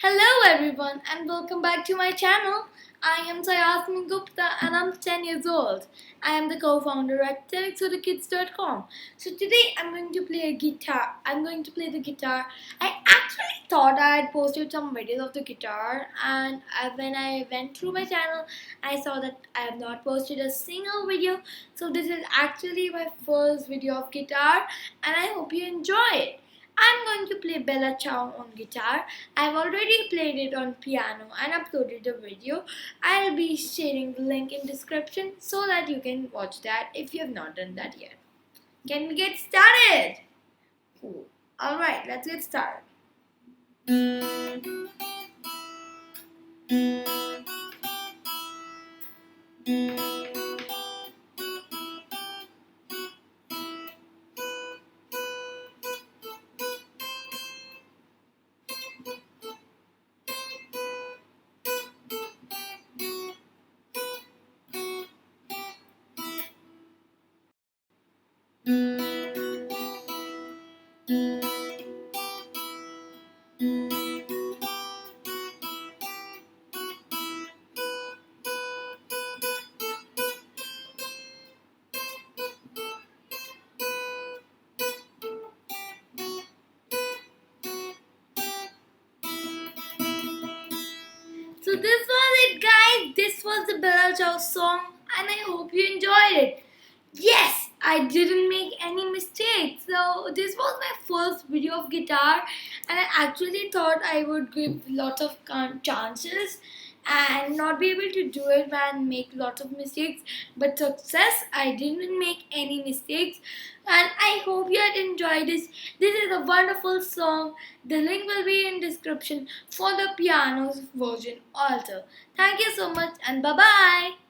Hello everyone and welcome back to my channel. I am Saiasmi Gupta and I'm 10 years old. I am the co-founder at 10xotherkids.com. So today I'm going to play a guitar. I'm going to play the guitar. I actually thought I had posted some videos of the guitar and when I went through my channel I saw that I have not posted a single video. So this is actually my first video of guitar and I hope you enjoy it. I'm going to play Bella Ciao on guitar. I've already played it on piano and uploaded a video. I'll be sharing the link in description so that you can watch that if you have not done that yet. Can we get started? Cool. Alright, let's get started. So this was it, guys. This was the Bella Ciao song and I hope you enjoyed it. Yes, I didn't make any mistakes. So this was my first video of guitar and I actually thought I would give lot of chances and not be able to do it and make lots of mistakes, but success, I didn't make any mistakes and I hope you had enjoyed this is a wonderful song. The link will be in description for the piano version also. Thank you so much and bye bye.